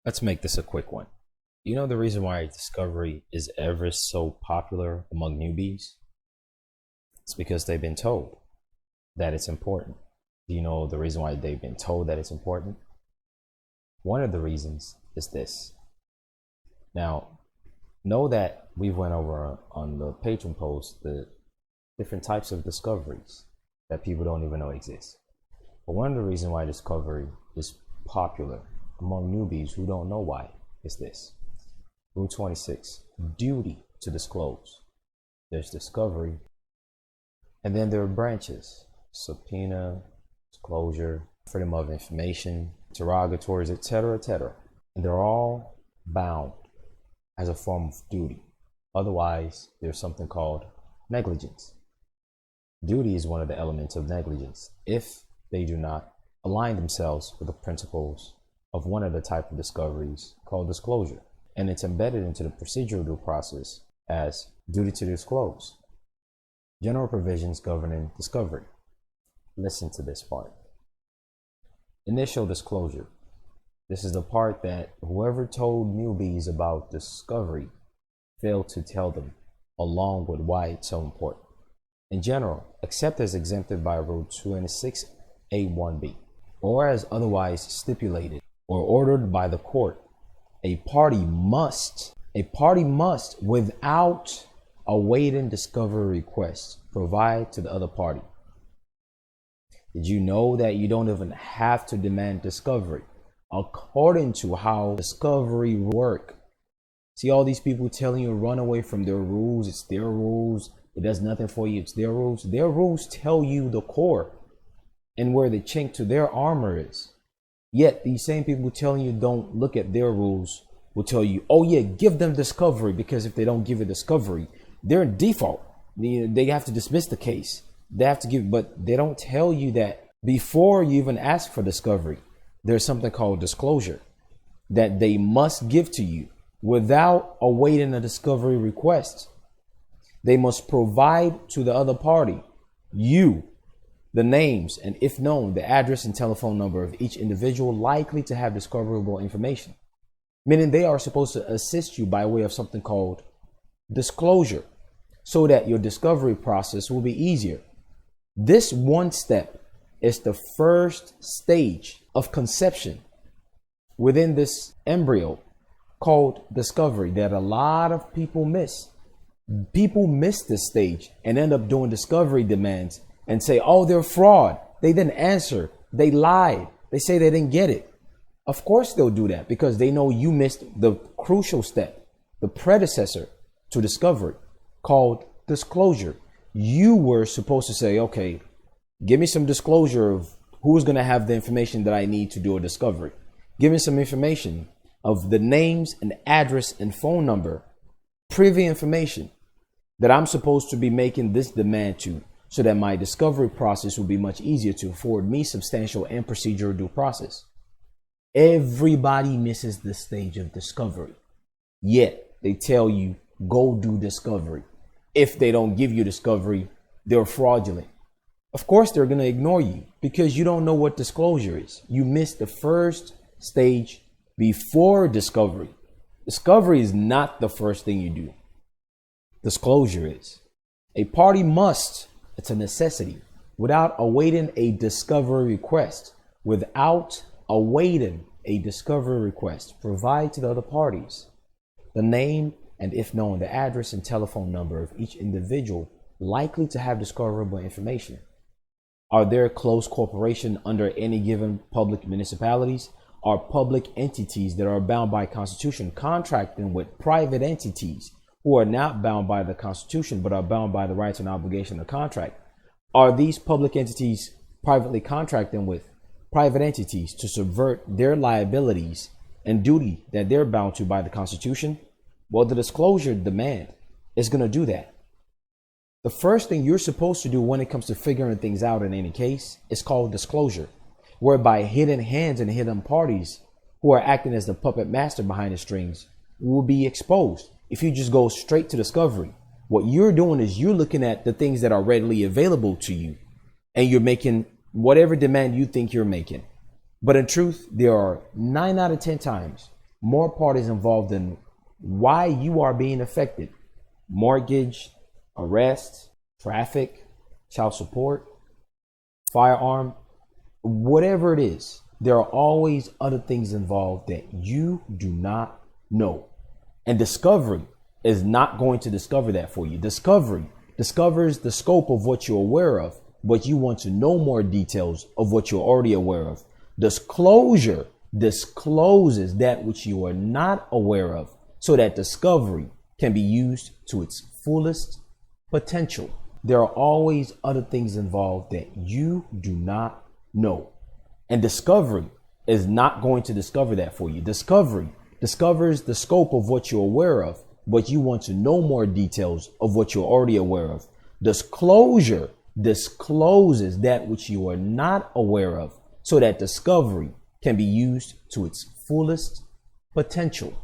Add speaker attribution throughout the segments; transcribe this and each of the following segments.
Speaker 1: Let's make this a quick one. You know the reason why discovery is ever so popular among newbies? It's because they've been told that it's important. Do you know the reason why they've been told that it's important? One of the reasons is this. Now, know that we went over on the Patreon post the different types of discoveries that people don't even know exist. But one of the reasons why discovery is popular among newbies who don't know why is this. Rule 26, duty to disclose. There's discovery, and then there are branches: subpoena, disclosure, freedom of information, interrogatories, etc., etc. And they're all bound as a form of duty. Otherwise, there's something called negligence. Duty is one of the elements of negligence if they do not align themselves with the principles of one of the type of discoveries called disclosure. And it's embedded into the procedural due process as duty to disclose. General provisions governing discovery. Listen to this part. Initial disclosure. This is the part that whoever told newbies about discovery failed to tell them, along with why it's so important. In general, except as exempted by Rule 26A1B, or as otherwise stipulated or ordered by the court, a party must, without awaiting discovery requests, provide to the other party. Did you know that you don't even have to demand discovery? According to how discovery work. See all these people telling you to run away from their rules. It's their rules. It does nothing for you. It's their rules. Their rules tell you the core and where the chink to their armor is. Yet these same people telling you don't look at their rules will tell you, oh yeah, give them discovery, because if they don't give you discovery, they're in default. They have to dismiss the case. They have to give, but they don't tell you that before you even ask for discovery, there's something called disclosure that they must give to you without awaiting a discovery request. They must provide to the other party, you, the names, and if known, the address and telephone number of each individual likely to have discoverable information. Meaning they are supposed to assist you by way of something called disclosure so that your discovery process will be easier. This one step is the first stage of conception within this embryo called discovery that a lot of people miss. People miss this stage and end up doing discovery demands and say, oh, they're fraud. They didn't answer. They lied. They say they didn't get it. Of course they'll do that because they know you missed the crucial step, the predecessor to discovery called disclosure. You were supposed to say, okay, give me some disclosure of who's going to have the information that I need to do a discovery. Give me some information of the names and address and phone number, privy information that I'm supposed to be making this demand to, so that my discovery process will be much easier to afford me substantial and procedural due process. Everybody misses this stage of discovery. Yet they tell you, go do discovery. If they don't give you discovery, they're fraudulent. Of course, they're going to ignore you because you don't know what disclosure is. You missed the first stage before discovery. Discovery is not the first thing you do. Disclosure is. A party must, it's a necessity, without awaiting a discovery request, provide to the other parties the name and, if known, the address and telephone number of each individual likely to have discoverable information. Are there close corporation under any given public municipalities? Are public entities that are bound by Constitution contracting with private entities who are not bound by the Constitution but are bound by the rights and obligation of contract? Are these public entities privately contracting with private entities to subvert their liabilities and duty that they're bound to by the Constitution? Well, the disclosure demand is going to do that. The first thing you're supposed to do when it comes to figuring things out in any case is called disclosure, whereby hidden hands and hidden parties who are acting as the puppet master behind the strings will be exposed. If you just go straight to discovery, what you're doing is you're looking at the things that are readily available to you and you're making whatever demand you think you're making. But in truth, there are 9 out of 10 times more parties involved in why you are being affected. Mortgage, arrest, traffic, child support, firearm, whatever it is. There are always other things involved that you do not know. And discovery is not going to discover that for you. Discovery discovers the scope of what you're aware of, but you want to know more details of what you're already aware of. Disclosure discloses that which you are not aware of so that discovery can be used to its fullest potential. There are always other things involved that you do not know. And discovery is not going to discover that for you. Discovery discovers the scope of what you're aware of, but you want to know more details of what you're already aware of. Disclosure discloses that which you are not aware of so that discovery can be used to its fullest potential.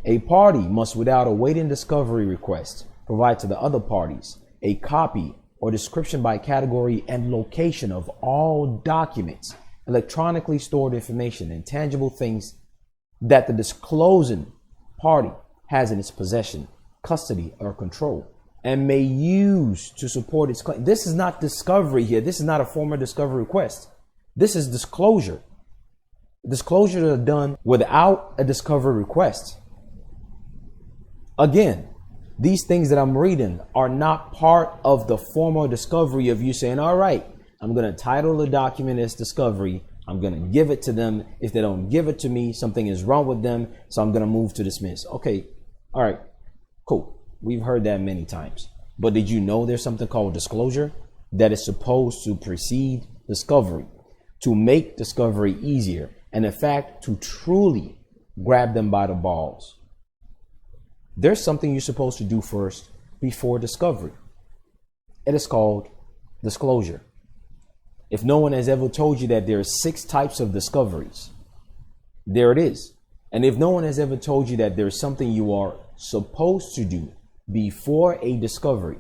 Speaker 1: A party must, without awaiting discovery request, provide to the other parties a copy or description by category and location of all documents, electronically stored information, and tangible things that the disclosing party has in its possession, custody, or control, and may use to support its claim. This is not discovery here. This is not a formal discovery request. This is disclosure. Disclosures are done without a discovery request. Again, these things that I'm reading are not part of the formal discovery of you saying, all right, I'm going to title the document as discovery. I'm going to give it to them. If they don't give it to me, something is wrong with them. So I'm going to move to dismiss. Okay. All right. Cool. We've heard that many times. But did you know there's something called disclosure that is supposed to precede discovery, to make discovery easier, and in fact, to truly grab them by the balls? There's something you're supposed to do first before discovery. It is called disclosure. If no one has ever told you that there are 6 types of discoveries, there it is. And if no one has ever told you that there's something you are supposed to do before a discovery,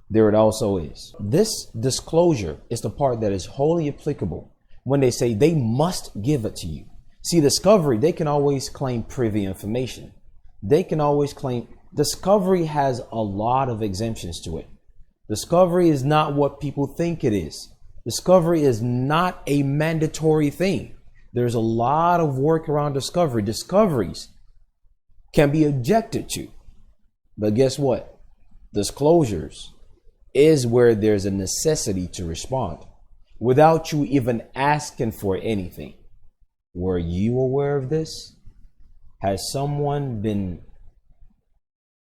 Speaker 1: there it also is. This disclosure is the part that is wholly applicable when they say they must give it to you. See, discovery, they can always claim privy information. They can always claim discovery has a lot of exemptions to it. Discovery is not what people think it is. Discovery is not a mandatory thing. There's a lot of work around discovery. Discoveries can be objected to. But guess what? Disclosures is where there's a necessity to respond without you even asking for anything. Were you aware of this? Has someone been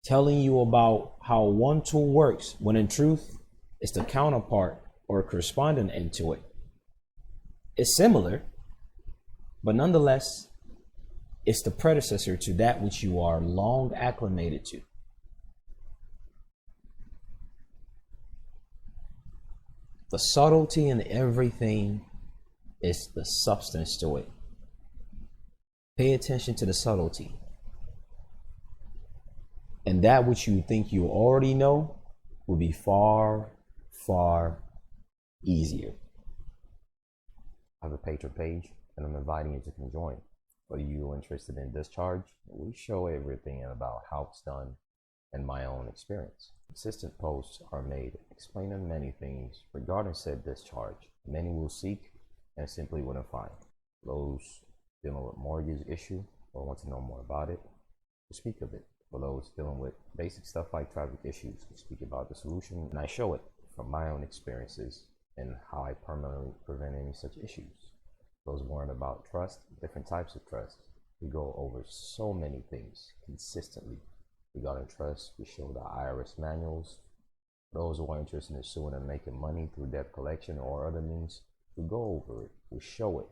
Speaker 1: telling you about how one tool works when in truth it's the counterpart or corresponding end to it? It's similar, but nonetheless, it's the predecessor to that which you are long acclimated to. The subtlety in everything is the substance to it. Pay attention to the subtlety. And that which you think you already know will be far, far easier. I have a Patreon page and I'm inviting you to come join. For you interested in discharge, we show everything about how it's done and my own experience. Consistent posts are made explaining many things regarding said discharge. Many will seek and simply wouldn't find. Those dealing with mortgage issue or want to know more about it, we speak of it. For those dealing with basic stuff like traffic issues, we speak about the solution and I show it from my own experiences and how I permanently prevent any such issues. Those worrying about trust, different types of trust, we go over so many things consistently. Regarding trust, we show the IRS manuals. Those who are interested in suing and making money through debt collection or other means, we go over it, we show it.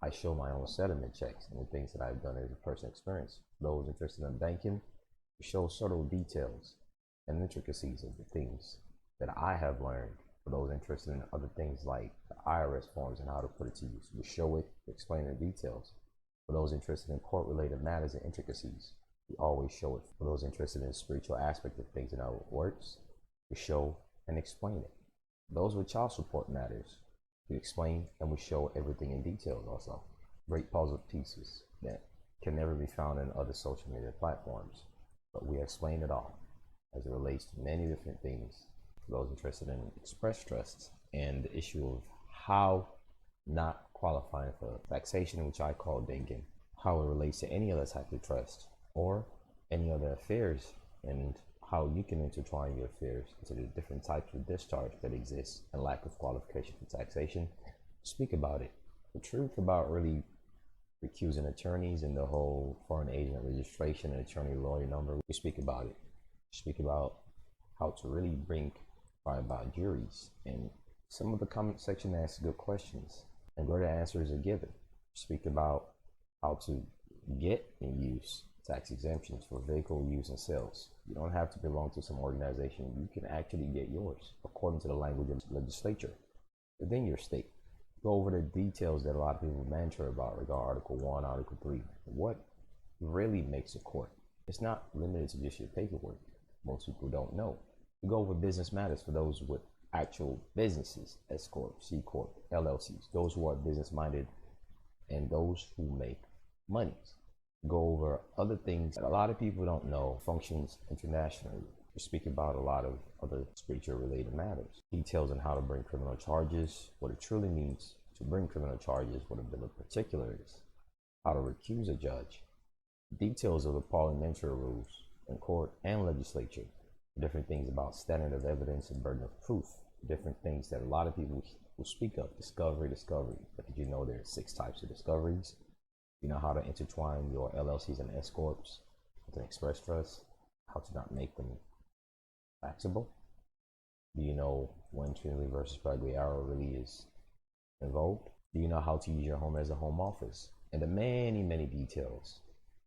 Speaker 1: I show my own settlement checks and the things that I've done as a personal experience. Those interested in banking, we show subtle details and intricacies of the things that I have learned. For those interested in other things like the IRS forms and how to put it to use, we show it, explain the details. For those interested in court-related matters and intricacies, we always show it. For those interested in the spiritual aspect of things and how it works, we show and explain it. Those with child support matters, we explain and we show everything in detail also. Great puzzle pieces that can never be found in other social media platforms. But we explain it all as it relates to many different things for those interested in express trusts and the issue of how not qualifying for taxation, which I call dinking, how it relates to any other type of trust or any other affairs, and how you can intertwine your affairs into the different types of discharge that exist and lack of qualification for taxation. Speak about it. The truth about really recusing attorneys and the whole foreign agent registration and attorney lawyer number. We speak about it. Speak about how to really bring about juries, and some of the comment section asks good questions and greater answers are given. Speak about how to get and use tax exemptions for vehicle use and sales. You don't have to belong to some organization. You can actually get yours according to the language of the legislature within your state. Go over the details that a lot of people mentor about regarding Article 1, Article 3. What really makes a court? It's not limited to just your paperwork. Most people don't know. We go over business matters for those with actual businesses, S Corp, C Corp, LLCs, those who are business minded and those who make monies. Go over other things that a lot of people don't know functions internationally. We speak about a lot of other spiritual related matters. Details on how to bring criminal charges, what it truly means to bring criminal charges, what a bill of particular is, how to recuse a judge, details of the parliamentary rules in court and legislature, different things about standard of evidence and burden of proof, different things that a lot of people will speak of, discovery. But did you know there are 6 types of discoveries? You know how to intertwine your LLCs and S Corps with an express trust, how to not make them taxable. Do you know when Trinity versus Pagliaro really is involved? Do you know how to use your home as a home office? And the many details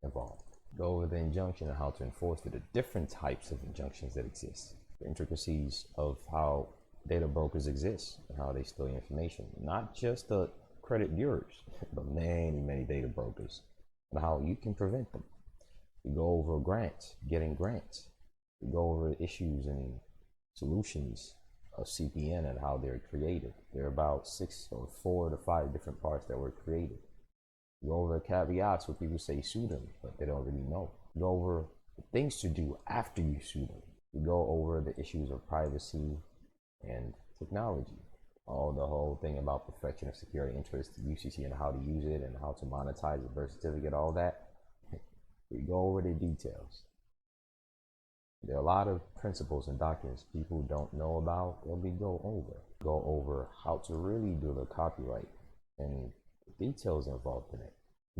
Speaker 1: involved. Go over the injunction and how to enforce the different types of injunctions that exist. The intricacies of how data brokers exist and how they steal information. Not just the credit bureaus, but many data brokers and how you can prevent them. We go over grants, getting grants. We go over issues and solutions of CPN and how they're created. There are about 6 or 4 to 5 different parts that were created. We go over caveats where people say sue them, but they don't really know. We go over the things to do after you sue them. We go over the issues of privacy and technology. All the whole thing about perfection of security interest, UCC, and how to use it and how to monetize a birth certificate, all that. We go over the details. There are a lot of principles and doctrines people don't know about that we go over. Go over how to really do the copyright and the details involved in it.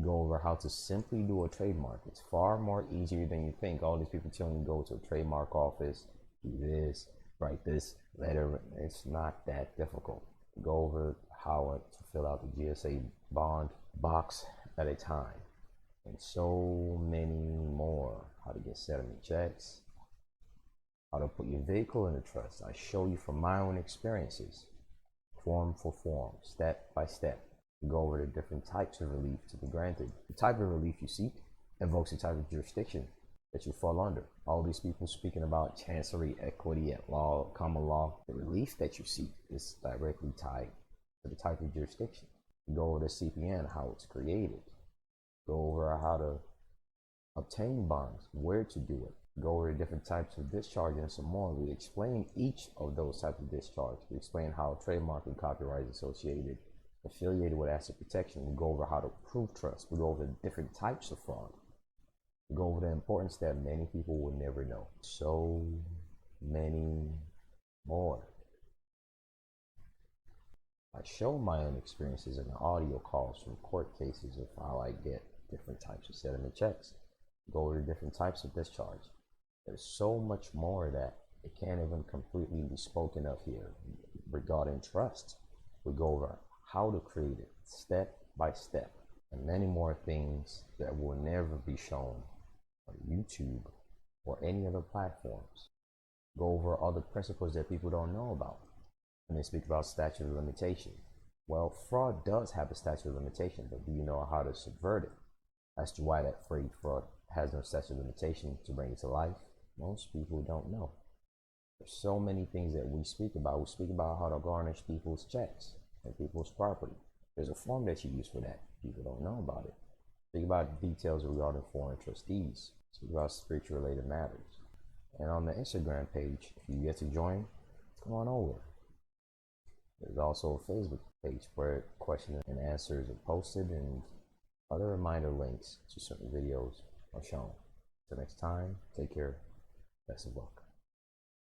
Speaker 1: Go over how to simply do a trademark. It's far more easier than you think. All these people telling you go to a trademark office, do this, write this letter. It's not that difficult. Go over how to fill out the GSA bond box at a time, and so many more. How to get settlement checks, how to put your vehicle in a trust. I show you from my own experiences, form for form, step by step. Go over the different types of relief to be granted. The type of relief you seek invokes the type of jurisdiction that you fall under. All these people speaking about chancery, equity, at law, common law. The relief that you seek is directly tied to the type of jurisdiction. Go over the CPN, how it's created. Go over how to obtain bonds, where to do it. Go over the different types of discharge and some more. We explain each of those types of discharge. We explain how trademark and copyright is affiliated with asset protection. We go over how to prove trust. We go over the different types of fraud. We go over the importance that many people will never know. So many more. I show my own experiences in the audio calls from court cases of how I get different types of settlement checks. Go over the different types of discharge. There's so much more that it can't even completely be spoken of here regarding trust. We go over how to create it step by step, and many more things that will never be shown on YouTube or any other platforms. Go over all the principles that people don't know about. And they speak about statute of limitation. Well, fraud does have a statute of limitation, but do you know how to subvert it? As to why that phrase fraud has no statute of limitation to bring it to life, most people don't know. There's so many things that we speak about. We speak about how to garnish people's checks and people's property. There's a form that you use for that. People don't know about it. Speak about details regarding foreign trustees. Speak about spiritual related matters. And on the Instagram page, if you get to join, come on over. There's also a Facebook page where questions and answers are posted and other reminder links to certain videos are shown. Until next time, take care. Best of luck.